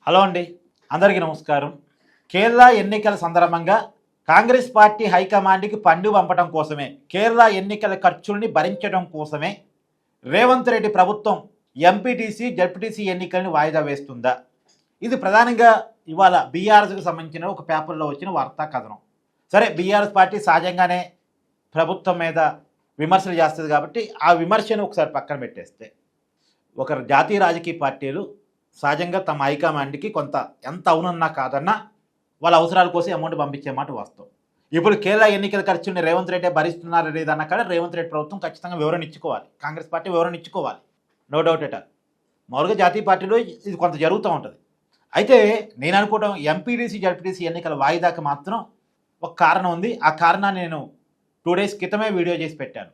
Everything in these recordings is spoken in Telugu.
హలో అండి, అందరికీ నమస్కారం. కేరళ ఎన్నికల సందర్భంగా కాంగ్రెస్ పార్టీ హైకమాండ్కి పండు పంపడం కోసమే, కేరళ ఎన్నికల ఖర్చుల్ని భరించడం కోసమే రేవంత్ రెడ్డి ప్రభుత్వం ఎంపీటీసీ జడ్పీటీసీ ఎన్నికలను వాయిదా వేస్తుందా? ఇది ప్రధానంగా ఇవాళ బీఆర్ఎస్కి సంబంధించిన ఒక పేపర్లో వచ్చిన వార్తా కథనం. సరే, బీఆర్ఎస్ పార్టీ సహజంగానే ప్రభుత్వం మీద విమర్శలు చేస్తుంది కాబట్టి ఆ విమర్శను ఒకసారి పక్కన పెట్టేస్తే, ఒక జాతీయ రాజకీయ పార్టీలు సహజంగా తమ హైకమాండ్కి కొంత ఎంత అవునన్నా కాదన్నా వాళ్ళ అవసరాల కోసం అమౌంట్ పంపించే మాట వాస్తవం. ఇప్పుడు కేరళ ఎన్నికల ఖర్చుని రేవంత్ రెడ్డి భరిస్తున్నారు లేదన్నా కానీ రేవంత్ రెడ్డి ప్రభుత్వం ఖచ్చితంగా వివరణ ఇచ్చుకోవాలి, కాంగ్రెస్ పార్టీ వివరణ ఇచ్చుకోవాలి, నో డౌట్ ఎట్ ఆల్. మామూలుగా జాతీయ పార్టీలో ఇది కొంత జరుగుతూ ఉంటుంది. అయితే నేను అనుకోవడం ఎంపీటీసీ జడ్పీటీసీ ఎన్నికల వాయిదాకి మాత్రం ఒక కారణం ఉంది. ఆ కారణాన్ని నేను 2 days క్రితమే వీడియో చేసి పెట్టాను,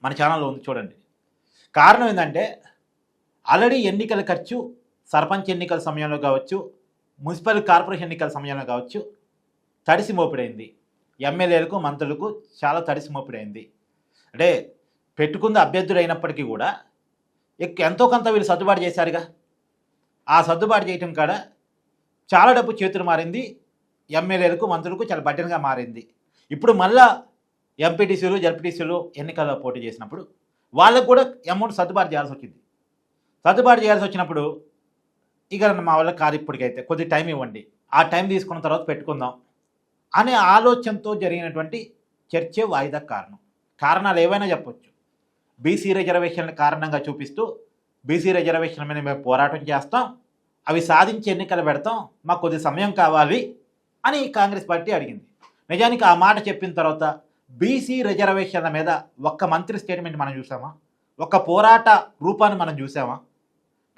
మన ఛానల్లో ఉంది చూడండి. కారణం ఏంటంటే, ఆల్రెడీ ఎన్నికల ఖర్చు సర్పంచ్ ఎన్నికల సమయంలో కావచ్చు, మున్సిపల్ కార్పొరేషన్ ఎన్నికల సమయంలో కావచ్చు తడిసి మోపిడైంది. ఎమ్మెల్యేలకు మంత్రులకు చాలా తడిసి మోపిడైంది. అంటే పెట్టుకున్న అభ్యర్థులు అయినప్పటికీ కూడా ఎంతో కొంత వీళ్ళు సర్దుబాటు చేశారుగా. ఆ సర్దుబాటు చేయటం కాడ చాలా డబ్బు చేతులు మారింది, ఎమ్మెల్యేలకు మంత్రులకు చాలా బడ్డెన్గా మారింది. ఇప్పుడు మళ్ళా ఎంపీటీసీలు జడ్పీటీసీలు ఎన్నికల్లో పోటీ చేసినప్పుడు వాళ్ళకు కూడా అమౌంట్ సర్దుబాటు చేయాల్సి వచ్చింది. సర్దుబాటు చేయాల్సి వచ్చినప్పుడు ఇక మా వాళ్ళకి కాదు, ఇప్పటికైతే కొద్ది టైం ఇవ్వండి, ఆ టైం తీసుకున్న తర్వాత పెట్టుకుందాం అనే ఆలోచనతో జరిగినటువంటి చర్చే వాయిదా కారణం. కారణాలు ఏవైనా చెప్పొచ్చు. బీసీ రిజర్వేషన్ల కారణంగా చూపిస్తూ బీసీ రిజర్వేషన్ల మీద మేము పోరాటం చేస్తాం, అవి సాధించి ఎన్నికలు పెడతాం, మాకు కొద్ది సమయం కావాలి అని కాంగ్రెస్ పార్టీ అడిగింది. నిజానికి ఆ మాట చెప్పిన తర్వాత బీసీ రిజర్వేషన్ల మీద ఒక్క మంత్రి స్టేట్మెంట్ మనం చూసామా? ఒక్క పోరాట రూపాన్ని మనం చూసామా?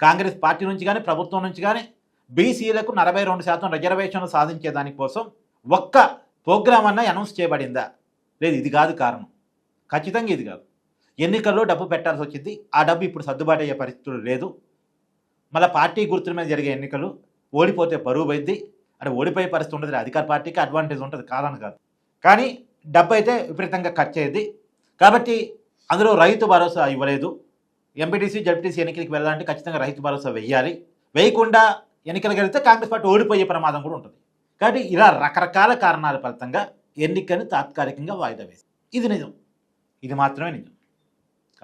కాంగ్రెస్ పార్టీ నుంచి కానీ ప్రభుత్వం నుంచి కానీ బీసీలకు 42% రిజర్వేషన్లు సాధించే దానికోసం ఒక్క ప్రోగ్రామ్ అన్నా అనౌన్స్ చేయబడిందా? లేదు, ఇది కాదు కారణం. ఖచ్చితంగా ఇది కాదు. ఎన్నికల్లో డబ్బు పెట్టాల్సి వచ్చింది, ఆ డబ్బు ఇప్పుడు సర్దుబాటు అయ్యే పరిస్థితులు లేదు. మళ్ళీ పార్టీ గుర్తుల మీద జరిగే ఎన్నికలు, ఓడిపోతే పరువు పోయింది. అంటే ఓడిపోయే పరిస్థితి ఉండదు, అధికార పార్టీకి అడ్వాంటేజ్ ఉంటుంది, కాదని కాదు. కానీ డబ్బు అయితే విపరీతంగా ఖర్చు అయ్యేది. కాబట్టి అందులో రైతు భరోసా ఇవ్వలేదు. ఎంపీటీసీ జడ్పీటీసీ ఎన్నికలకు వెళ్ళాలంటే ఖచ్చితంగా రైతు భరోసా వెయ్యాలి. వేయకుండా ఎన్నికలకు వెళ్తే కాంగ్రెస్ పార్టీ ఓడిపోయే ప్రమాదం కూడా ఉంటుంది. కాబట్టి ఇలా రకరకాల కారణాల ఫలితంగా ఎన్నికను తాత్కాలికంగా వాయిదా వేసింది. ఇది నిజం, ఇది మాత్రమే నిజం.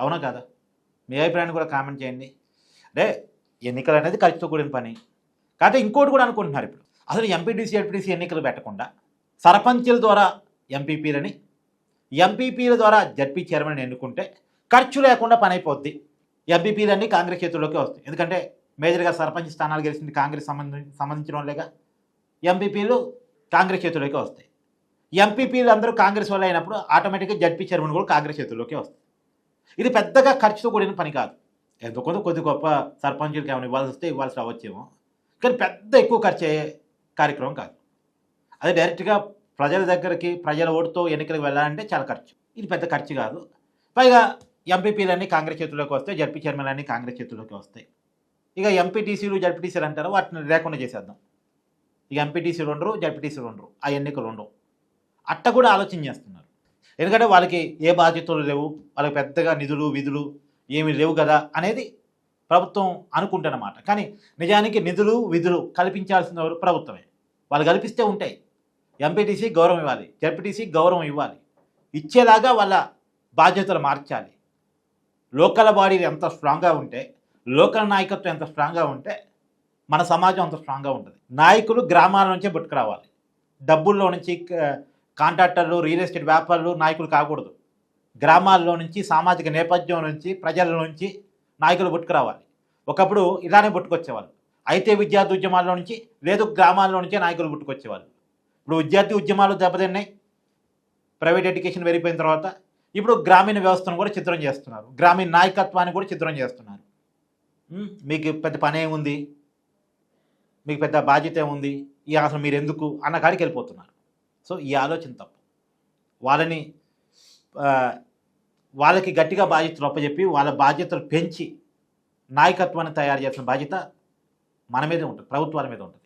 అవునా కాదా? మీ అభిప్రాయాన్ని కూడా కామెంట్ చేయండి. అంటే ఎన్నికలు అనేది ఖర్చుతో కూడిన పని. కాకపోతే ఇంకోటి కూడా అనుకుంటున్నారు, ఇప్పుడు అసలు ఎంపీటీసీ జడ్పీటీసీ ఎన్నికలు పెట్టకుండా సర్పంచుల ద్వారా ఎంపీపీలని, ఎంపీపీల ద్వారా జడ్పీ చైర్మన్ ఎన్నుకుంటే ఖర్చు లేకుండా పని అయిపోద్ది. ఎంపీపీలన్నీ కాంగ్రెస్ చేతుల్లోకి వస్తాయి. ఎందుకంటే మేజర్గా సర్పంచ్ స్థానాలు గెలిచింది కాంగ్రెస్ సంబంధించిన వాళ్ళేగా. ఎంపీపీలు కాంగ్రెస్ చేతుల్లోకి వస్తాయి. ఎంపీపీలు అందరూ కాంగ్రెస్ వాళ్ళు అయినప్పుడు ఆటోమేటిక్గా జడ్పీ చైర్మన్ కూడా కాంగ్రెస్ చేతుల్లోకి వస్తాయి. ఇది పెద్దగా ఖర్చుతో కూడిన పని కాదు. ఎంతో కొద్ది గొప్ప సర్పంచులకి ఏమైనా ఇవ్వాల్సి వస్తే ఇవ్వాల్సి రావచ్చేమో, కానీ పెద్ద ఎక్కువ ఖర్చు అయ్యే కార్యక్రమం కాదు. అదే డైరెక్ట్గా ప్రజల దగ్గరికి ప్రజల ఓటుతో ఎన్నికలకు వెళ్ళాలంటే చాలా ఖర్చు. ఇది పెద్ద ఖర్చు కాదు. పైగా ఎంపీపీలన్నీ కాంగ్రెస్ చేతుల్లోకి వస్తాయి, జడ్పీ చైర్మన్లన్నీ కాంగ్రెస్ చేతుల్లోకి వస్తాయి. ఇక ఎంపీటీసీలు జడ్పీటీసీలు అంటారు, వాటిని లేకుండా చేసేద్దాం. ఇక ఎంపీటీసీలు ఉండరు, జడ్పీటీసీలు ఉండరు, ఆ ఎన్నికలు ఉండవు. అట్ట కూడా ఆలోచన చేస్తున్నారు. ఎందుకంటే వాళ్ళకి ఏ బాధ్యతలు లేవు, వాళ్ళకి పెద్దగా నిధులు విధులు ఏమీ లేవు కదా అనేది ప్రభుత్వం అనుకుంటానమాట. కానీ నిజానికి నిధులు విధులు కల్పించాల్సిన ప్రభుత్వమే. వాళ్ళు కల్పిస్తే ఉంటాయి. ఎంపీటీసీ గౌరవం ఇవ్వాలి, జడ్పీటీసీ గౌరవం ఇవ్వాలి, ఇచ్చేలాగా వాళ్ళ బాధ్యతలు మార్చాలి. లోకల్ బాడీ ఎంత స్ట్రాంగ్గా ఉంటే, లోకల్ నాయకత్వం ఎంత స్ట్రాంగ్గా ఉంటే మన సమాజం అంత స్ట్రాంగ్గా ఉంటుంది. నాయకులు గ్రామాల నుంచే పుట్టుకురావాలి. డబ్బుల్లో నుంచి కాంట్రాక్టర్లు, రియల్ ఎస్టేట్ వ్యాపారులు నాయకులు కాకూడదు. గ్రామాల్లో నుంచి, సామాజిక నేపథ్యం నుంచి, ప్రజల నుంచి నాయకులు పుట్టుకురావాలి. ఒకప్పుడు ఇలానే పుట్టుకొచ్చేవాళ్ళు. అయితే విద్యార్థి ఉద్యమాల్లో నుంచి, లేదు గ్రామాల్లో నుంచే నాయకులు పుట్టుకొచ్చేవాళ్ళు. ఇప్పుడు విద్యార్థి ఉద్యమాలు దెబ్బతిన్నాయి, ప్రైవేట్ ఎడ్యుకేషన్ పెరిగిపోయిన తర్వాత. ఇప్పుడు గ్రామీణ వ్యవస్థను కూడా చిత్రం చేస్తున్నారు, గ్రామీణ నాయకత్వాన్ని కూడా చిత్రం చేస్తున్నారు. మీకు పెద్ద పని ఏముంది, మీకు పెద్ద బాధ్యత ఏముంది, ఈ అసలు మీరు ఎందుకు అన్న కాడికి వెళ్ళిపోతున్నారు. సో ఈ ఆలోచన తప్పు. వాళ్ళకి గట్టిగా బాధ్యతలు అప్పచెప్పి వాళ్ళ బాధ్యతలు పెంచి నాయకత్వాన్ని తయారు చేసిన బాధ్యత మన మీదే ఉంటుంది, ప్రభుత్వాల మీద ఉంటుంది.